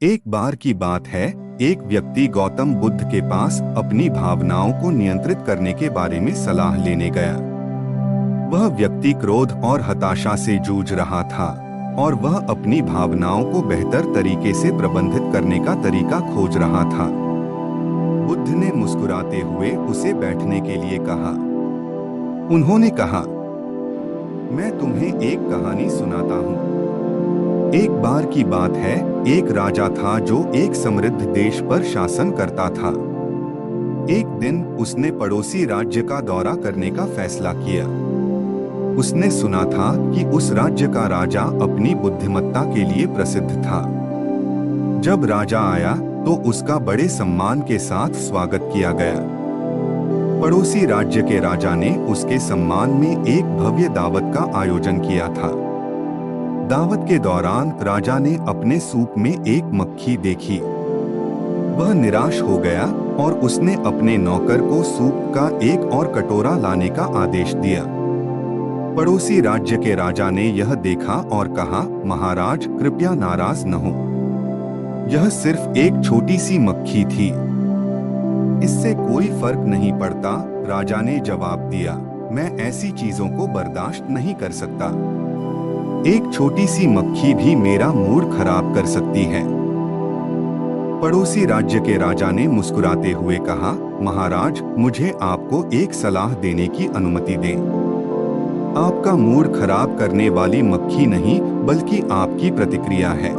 एक बार की बात है, एक व्यक्ति गौतम बुद्ध के पास अपनी भावनाओं को नियंत्रित करने के बारे में सलाह लेने गया। वह व्यक्ति क्रोध और हताशा से जूझ रहा था और वह अपनी भावनाओं को बेहतर तरीके से प्रबंधित करने का तरीका खोज रहा था। बुद्ध ने मुस्कुराते हुए उसे बैठने के लिए कहा। उन्होंने कहा, मैं तुम्हें एक कहानी सुनाता हूँ। एक बार की बात है, एक राजा था जो एक समृद्ध देश पर शासन करता था। एक दिन उसने पड़ोसी राज्य का दौरा करने का फैसला किया। उसने सुना था कि उस राज्य का राजा अपनी बुद्धिमत्ता के लिए प्रसिद्ध था। जब राजा आया तो उसका बड़े सम्मान के साथ स्वागत किया गया। पड़ोसी राज्य के राजा ने उसके सम्मान में एक भव्य दावत का आयोजन किया था। दावत के दौरान राजा ने अपने सूप में एक मक्खी देखी। वह निराश हो गया और उसने अपने नौकर को सूप का एक और कटोरा लाने का आदेश दिया। पड़ोसी राज्य के राजा ने यह देखा और कहा, महाराज कृपया नाराज न हो, यह सिर्फ एक छोटी सी मक्खी थी, इससे कोई फर्क नहीं पड़ता। राजा ने जवाब दिया, मैं ऐसी चीजों को बर्दाश्त नहीं कर सकता। एक छोटी सी मक्खी भी मेरा मूड खराब कर सकती है। पड़ोसी राज्य के राजा ने मुस्कुराते हुए कहा, महाराज मुझे आपको एक सलाह देने की अनुमति दें। आपका मूड खराब करने वाली मक्खी नहीं बल्कि आपकी प्रतिक्रिया है।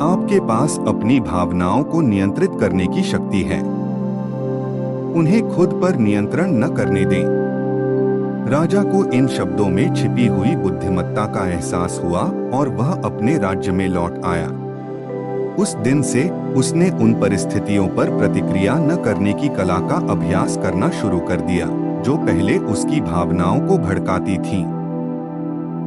आपके पास अपनी भावनाओं को नियंत्रित करने की शक्ति है। उन्हें खुद पर नियंत्रण न करने दें। राजा को इन शब्दों में छिपी हुई बुद्धिमत्ता का एहसास हुआ और वह अपने राज्य में लौट आया। उस दिन से उसने उन परिस्थितियों पर प्रतिक्रिया न करने की कला का अभ्यास करना शुरू कर दिया जो पहले उसकी भावनाओं को भड़काती थीं।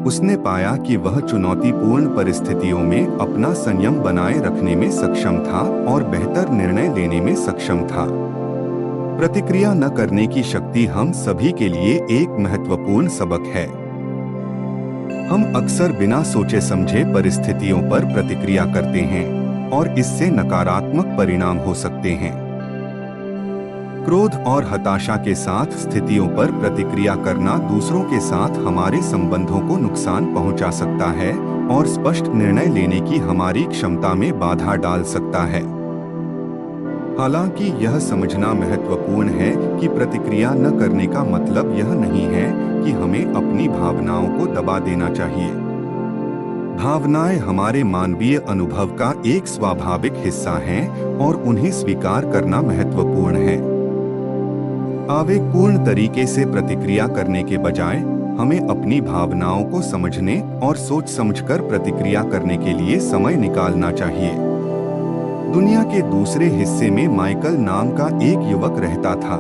उसने पाया कि वह चुनौतीपूर्ण परिस्थितियों में अपना संयम बनाए रखने में सक्षम था और बेहतर निर्णय लेने में सक्षम था। प्रतिक्रिया न करने की शक्ति हम सभी के लिए एक महत्वपूर्ण सबक है। हम अक्सर बिना सोचे समझे परिस्थितियों पर प्रतिक्रिया करते हैं और इससे नकारात्मक परिणाम हो सकते हैं। क्रोध और हताशा के साथ स्थितियों पर प्रतिक्रिया करना दूसरों के साथ हमारे संबंधों को नुकसान पहुंचा सकता है और स्पष्ट निर्णय लेने की हमारी क्षमता में बाधा डाल सकता है। हालांकि यह समझना महत्वपूर्ण है कि प्रतिक्रिया न करने का मतलब यह नहीं है कि हमें अपनी भावनाओं को दबा देना चाहिए। भावनाएं हमारे मानवीय अनुभव का एक स्वाभाविक हिस्सा हैं और उन्हें स्वीकार करना महत्वपूर्ण है। आवेगपूर्ण तरीके से प्रतिक्रिया करने के बजाय हमें अपनी भावनाओं को समझने और सोच समझकर प्रतिक्रिया करने के लिए समय निकालना चाहिए। दुनिया के दूसरे हिस्से में माइकल नाम का एक युवक रहता था।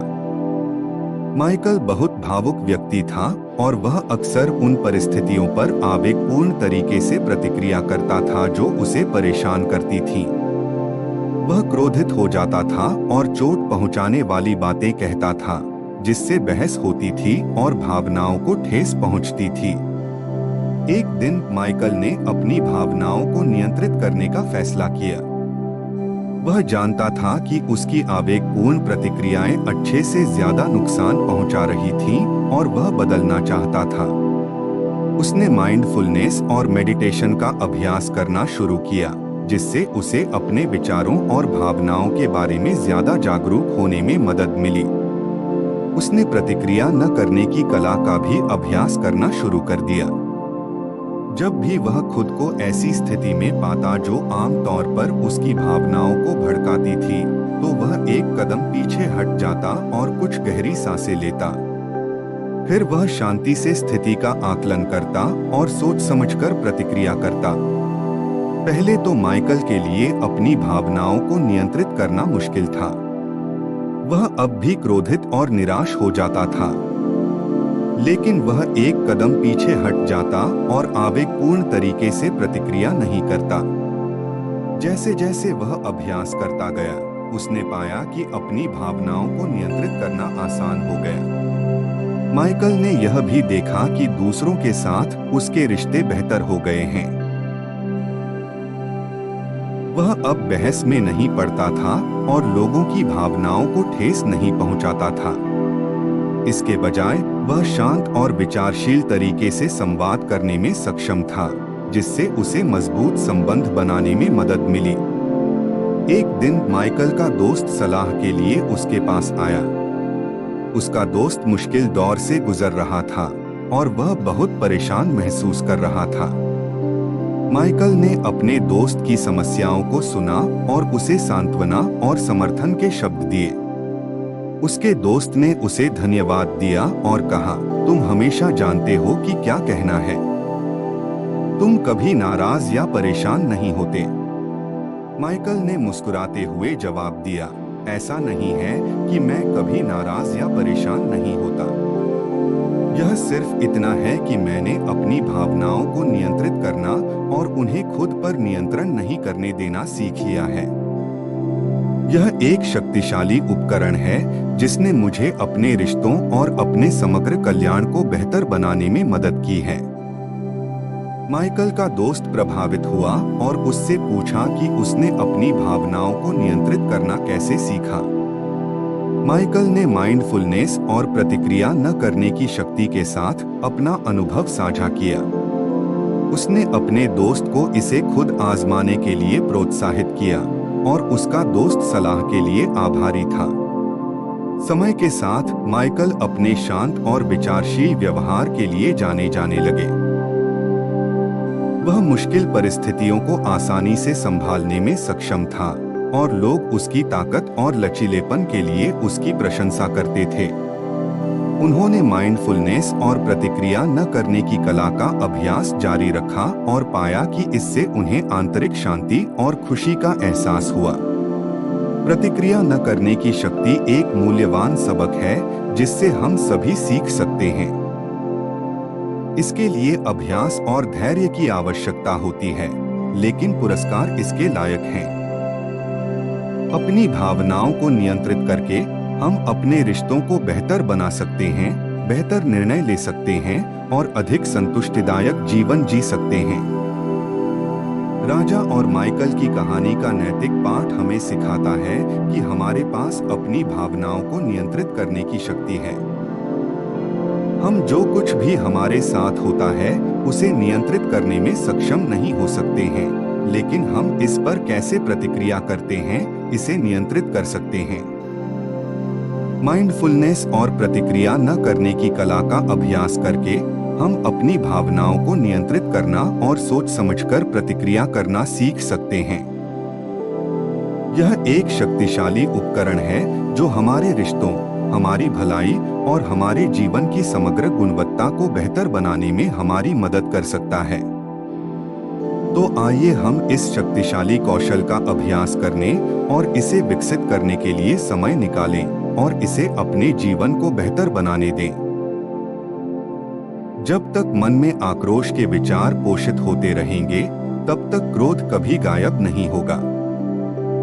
माइकल बहुत भावुक व्यक्ति था और वह अक्सर उन परिस्थितियों पर आवेगपूर्ण तरीके से प्रतिक्रिया करता था जो उसे परेशान करती थीं। वह क्रोधित हो जाता था और चोट पहुंचाने वाली बातें कहता था, जिससे बहस होती थी और भावनाओं को ठेस पहुंचती थी। एक दिन माइकल ने अपनी भावनाओं को नियंत्रित करने का फैसला किया। वह जानता था कि उसकी आवेगपूर्ण प्रतिक्रियाएं अच्छे से ज्यादा नुकसान पहुंचा रही थीं और वह बदलना चाहता था। उसने माइंडफुलनेस और मेडिटेशन का अभ्यास करना शुरू किया, जिससे उसे अपने विचारों और भावनाओं के बारे में ज्यादा जागरूक होने में मदद मिली। उसने प्रतिक्रिया न करने की कला का भी अभ्यास करना शुरू कर दिया। जब भी वह खुद को ऐसी स्थिति में पाता जो आम तौर पर उसकी भावनाओं को भड़काती थी, तो वह एक कदम पीछे हट जाता और कुछ गहरी सांसें लेता। फिर वह शांति से स्थिति का आकलन करता और सोच समझकर प्रतिक्रिया करता। पहले तो माइकल के लिए अपनी भावनाओं को नियंत्रित करना मुश्किल था। वह अब भी क्रोधित और निराश हो जाता था, लेकिन वह एक कदम पीछे हट जाता और आवेगपूर्ण तरीके से प्रतिक्रिया नहीं करता। जैसे जैसे वह अभ्यास करता गया, उसने पाया कि अपनी भावनाओं को नियंत्रित करना आसान हो गया। माइकल ने यह भी देखा कि दूसरों के साथ उसके रिश्ते बेहतर हो गए हैं। वह अब बहस में नहीं पड़ता था और लोगों की भावनाओं को ठेस नहीं पहुंचाता था। इसके बजाय वह शांत और विचारशील तरीके से संवाद करने में सक्षम था, जिससे उसे मजबूत संबंध बनाने में मदद मिली। एक दिन माइकल का दोस्त सलाह के लिए उसके पास आया। उसका दोस्त मुश्किल दौर से गुजर रहा था और वह बहुत परेशान महसूस कर रहा था। माइकल ने अपने दोस्त की समस्याओं को सुना और उसे सांत्वना और समर्थन के शब्द दिए। उसके दोस्त ने उसे धन्यवाद दिया और कहा, तुम हमेशा जानते हो कि क्या कहना है। तुम कभी नाराज या परेशान नहीं होते। माइकल ने मुस्कुराते हुए जवाब दिया, ऐसा नहीं है कि मैं कभी नाराज या परेशान नहीं होता। यह सिर्फ इतना है कि मैंने अपनी भावनाओं को नियंत्रित करना और उन्हें खुद पर नियंत्रण नहीं करने देना सीख लिया है। यह एक शक्तिशाली उपकरण है जिसने मुझे अपने रिश्तों और अपने समग्र कल्याण को बेहतर बनाने में मदद की है। माइकल का दोस्त प्रभावित हुआ और उससे पूछा कि उसने अपनी भावनाओं को नियंत्रित करना कैसे सीखा। माइकल ने माइंडफुलनेस और प्रतिक्रिया न करने की शक्ति के साथ अपना अनुभव साझा किया। उसने अपने दोस्त को इसे खुद आजमाने के लिए प्रोत्साहित किया और उसका दोस्त सलाह के लिए आभारी था। समय के साथ माइकल अपने शांत और विचारशील व्यवहार के लिए जाने लगे। वह मुश्किल परिस्थितियों को आसानी से संभालने में सक्षम था और लोग उसकी ताकत और लचीलेपन के लिए उसकी प्रशंसा करते थे। उन्होंने माइंडफुलनेस और प्रतिक्रिया न करने की कला का अभ्यास जारी रखा और पाया कि इससे उन्हें आंतरिक शांति और खुशी का एहसास हुआ। प्रतिक्रिया न करने की शक्ति एक मूल्यवान सबक है जिससे हम सभी सीख सकते हैं। इसके लिए अभ्यास और धैर्य की आवश्यकता होती है, लेकिन पुरस्कार इसके लायक हैं। अपनी भावनाओं को नियंत्रित करके हम अपने रिश्तों को बेहतर बना सकते हैं, बेहतर निर्णय ले सकते हैं और अधिक संतुष्टिदायक जीवन जी सकते हैं। राजा और माइकल की कहानी का नैतिक पाठ हमें सिखाता है कि हमारे पास अपनी भावनाओं को नियंत्रित करने की शक्ति है। हम जो कुछ भी हमारे साथ होता है उसे नियंत्रित करने में सक्षम नहीं हो सकते हैं, लेकिन हम इस पर कैसे प्रतिक्रिया करते हैं इसे नियंत्रित कर सकते हैं। माइंडफुलनेस और प्रतिक्रिया न करने की कला का अभ्यास करके हम अपनी भावनाओं को नियंत्रित करना और सोच समझकर प्रतिक्रिया करना सीख सकते हैं। यह एक शक्तिशाली उपकरण है जो हमारे रिश्तों, हमारी भलाई और हमारे जीवन की समग्र गुणवत्ता को बेहतर बनाने में हमारी मदद कर सकता है। तो आइए हम इस शक्तिशाली कौशल का अभ्यास करने और इसे विकसित करने के लिए समय निकालें और इसे अपने जीवन को बेहतर बनाने दें। जब तक मन में आक्रोश के विचार पोषित होते रहेंगे, तब तक क्रोध कभी गायब नहीं होगा।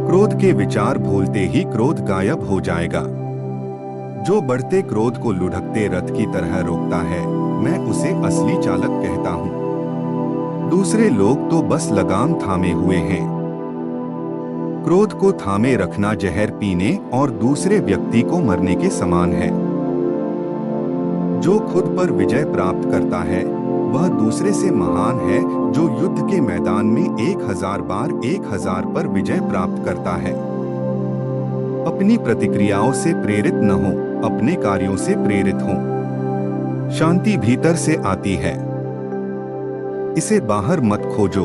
क्रोध के विचार भूलते ही क्रोध गायब हो जाएगा। जो बढ़ते क्रोध को लुढ़कते रथ की तरह रोकता है, मैं उसे असली चालक कहता हूँ। दूसरे लोग तो बस लगाम थामे हुए हैं। क्रोध को थामे रखना जहर पीने और दूसरे व्यक्ति को मरने के समान है। जो खुद पर विजय प्राप्त करता है वह दूसरे से महान है जो युद्ध के मैदान में 1000 बार 1000 पर विजय प्राप्त करता है। अपनी प्रतिक्रियाओं से प्रेरित न हो, अपने कार्यों से प्रेरित हो। शांति भीतर से आती है, इसे बाहर मत खोजो।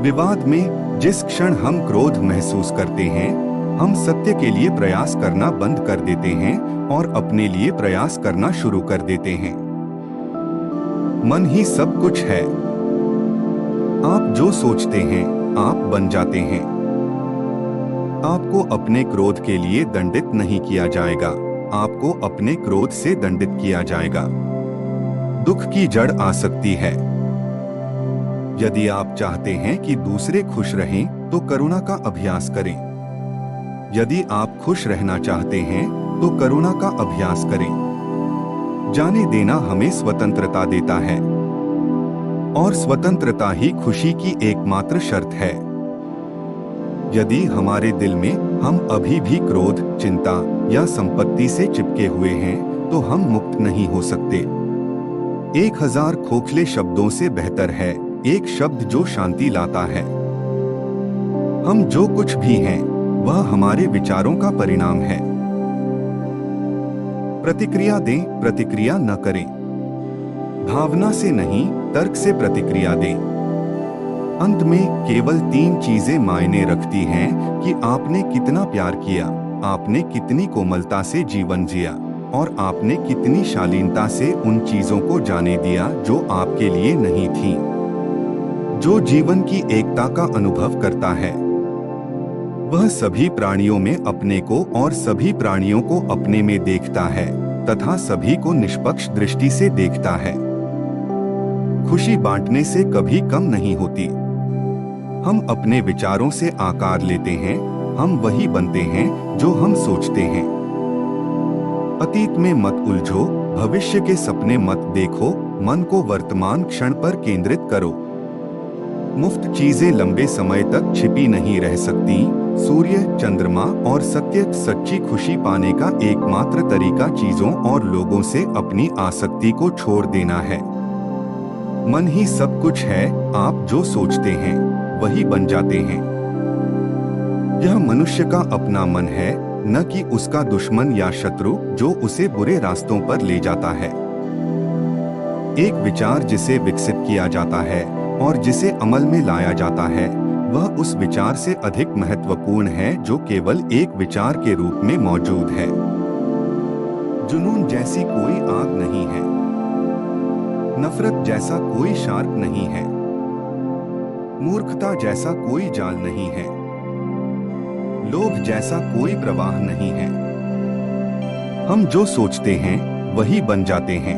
विवाद में जिस क्षण हम क्रोध महसूस करते हैं, हम सत्य के लिए प्रयास करना बंद कर देते हैं और अपने लिए प्रयास करना शुरू कर देते हैं। मन ही सब कुछ है। आप जो सोचते हैं आप बन जाते हैं। आपको अपने क्रोध के लिए दंडित नहीं किया जाएगा, आपको अपने क्रोध से दंडित किया जाएगा। दुख की जड़ आसक्ति है। यदि आप चाहते हैं कि दूसरे खुश रहें, तो करुणा का अभ्यास करें। यदि आप खुश रहना चाहते हैं, तो करुणा का अभ्यास करें। जाने देना हमें स्वतंत्रता देता है, और स्वतंत्रता ही खुशी की एकमात्र शर्त है। यदि हमारे दिल में हम अभी भी क्रोध, चिंता या संपत्ति से चिपके हुए हैं, तो हम मुक्त नहीं हो सकते। 1000 खोखले शब्दों से बेहतर है एक शब्द जो शांति लाता है। हम जो कुछ भी हैं, वह हमारे विचारों का परिणाम है। प्रतिक्रिया दें, प्रतिक्रिया न करें। भावना से नहीं, तर्क से प्रतिक्रिया दें। अंत में केवल 3 चीजें मायने रखती हैं कि आपने कितना प्यार किया, आपने कितनी कोमलता से जीवन जिया और आपने कितनी शालीनता से उन चीजों को जाने दिया जो आपके लिए नहीं थीं। जो जीवन की एकता का अनुभव करता है, वह सभी प्राणियों में अपने को और सभी प्राणियों को अपने में देखता है तथा सभी को निष्पक्ष दृष्टि से देखता है। खुशी बांटने से कभी कम नहीं होती। हम अपने विचारों से आकार लेते हैं, हम वही बनते हैं जो हम सोचते हैं। अतीत में मत उलझो, भविष्य के सपने मत देखो, मन को वर्तमान क्षण पर केंद्रित करो। मुफ्त चीजें लंबे समय तक छिपी नहीं रह सकती। सूर्य, चंद्रमा और सत्य सच्ची खुशी पाने का एकमात्र तरीका चीजों और लोगों से अपनी आसक्ति को छोड़ देना है। मन ही सब कुछ है, आप जो सोचते हैं वही बन जाते हैं। यह मनुष्य का अपना मन है, न कि उसका दुश्मन या शत्रु जो उसे बुरे रास्तों पर ले जाता है। एक विचार जिसे विकसित किया जाता है और जिसे अमल में लाया जाता है, वह उस विचार से अधिक महत्वपूर्ण है जो केवल एक विचार के रूप में मौजूद है। जुनून जैसी कोई आग नहीं है, नफरत जैसा कोई शार्क नहीं है, मूर्खता जैसा कोई जाल नहीं है, लोभ जैसा कोई प्रवाह नहीं है। हम जो सोचते हैं वही बन जाते हैं।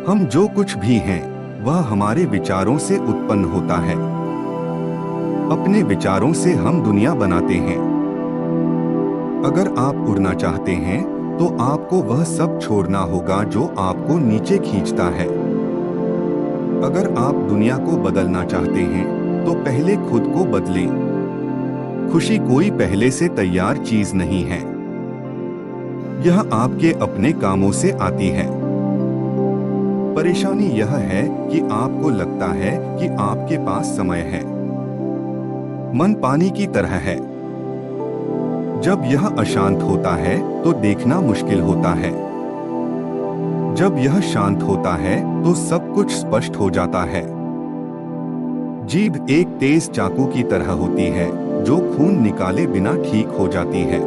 हम जो कुछ भी हैं, वह हमारे विचारों से उत्पन्न होता है। अपने विचारों से हम दुनिया बनाते हैं। अगर आप उड़ना चाहते हैं, तो आपको वह सब छोड़ना होगा जो आपको नीचे खींचता है। अगर आप दुनिया को बदलना चाहते हैं, तो पहले खुद को बदलें। खुशी कोई पहले से तैयार चीज नहीं है, यह आपके अपने कामों से आती है। परेशानी यह है कि आपको लगता है कि आपके पास समय है। मन पानी की तरह है, जब यह अशांत होता है तो देखना मुश्किल होता है। जब यह शांत होता है तो सब कुछ स्पष्ट हो जाता है। जीभ एक तेज चाकू की तरह होती है जो खून निकाले बिना ठीक हो जाती है।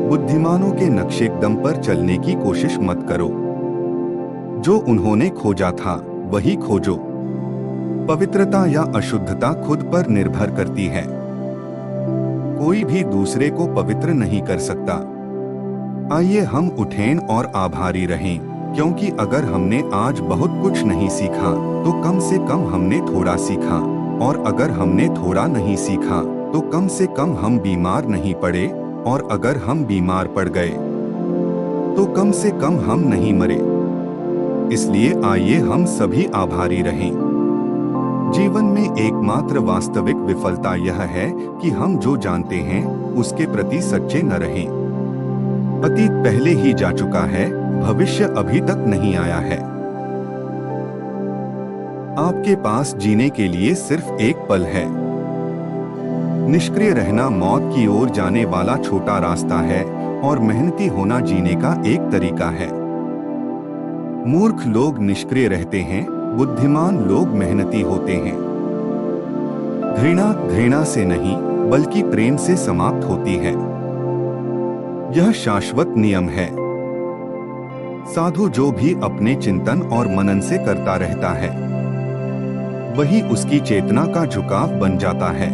बुद्धिमानों के नक्शेकदम पर चलने की कोशिश मत करो। जो उन्होंने खोजा था वही खोजो। पवित्रता या अशुद्धता खुद पर निर्भर करती है। कोई भी दूसरे को पवित्र नहीं कर सकता। आइए हम उठें और आभारी रहें, क्योंकि अगर हमने आज बहुत कुछ नहीं सीखा तो कम से कम हमने थोड़ा सीखा, और अगर हमने थोड़ा नहीं सीखा तो कम से कम हम बीमार नहीं पड़े, और अगर हम बीमार पड़ गए तो कम से कम हम नहीं मरे। इसलिए आइए हम सभी आभारी रहें। जीवन में एकमात्र वास्तविक विफलता यह है कि हम जो जानते हैं उसके प्रति सच्चे न रहें। अतीत पहले ही जा चुका है, भविष्य अभी तक नहीं आया है। आपके पास जीने के लिए सिर्फ एक पल है। निष्क्रिय रहना मौत की ओर जाने वाला छोटा रास्ता है, और मेहनती होना जीने का एक तरीका है। मूर्ख लोग निष्क्रिय रहते हैं, बुद्धिमान लोग मेहनती होते हैं। घृणा घृणा से नहीं बल्कि प्रेम से समाप्त होती है। यह शाश्वत नियम है। साधु जो भी अपने चिंतन और मनन से करता रहता है, वही उसकी चेतना का झुकाव बन जाता है।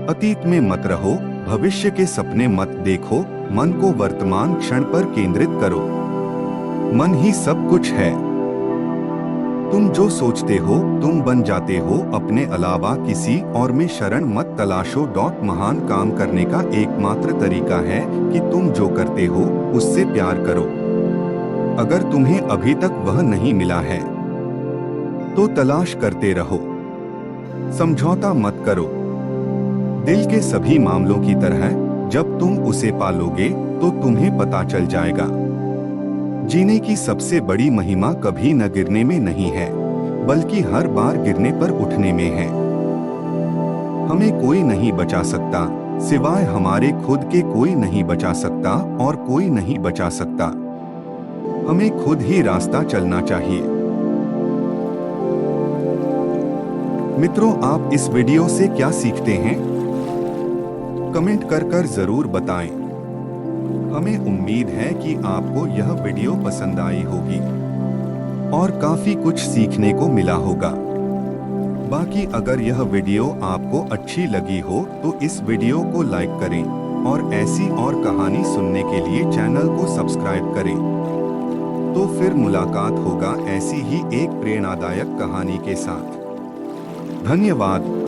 अतीत में मत रहो, भविष्य के सपने मत देखो, मन को वर्तमान क्षण पर केंद्रित करो। मन ही सब कुछ है। तुम जो सोचते हो तुम बन जाते हो। अपने अलावा किसी और में शरण मत तलाशो। महान काम करने का एकमात्र तरीका है कि तुम जो करते हो उससे प्यार करो। अगर तुम्हें अभी तक वह नहीं मिला है तो तलाश करते रहो। समझौता मत करो। दिल के सभी मामलों की तरह जब तुम उसे पालोगे तो तुम्हें पता चल जाएगा। जीने की सबसे बड़ी महिमा कभी न गिरने में नहीं है, बल्कि हर बार गिरने पर उठने में है। हमें कोई नहीं बचा सकता, सिवाय हमारे खुद के कोई नहीं बचा सकता और कोई नहीं बचा सकता। हमें खुद ही रास्ता चलना चाहिए। मित्रों, आप इस वीडियो से क्या सीखते हैं? कमेंट कर जरूर बताएं। हमें उम्मीद है कि आपको यह वीडियो पसंद आई होगी और काफी कुछ सीखने को मिला होगा। बाकी अगर यह वीडियो आपको अच्छी लगी हो तो इस वीडियो को लाइक करें और ऐसी और कहानी सुनने के लिए चैनल को सब्सक्राइब करें। तो फिर मुलाकात होगा ऐसी ही एक प्रेरणादायक कहानी के साथ। धन्यवाद।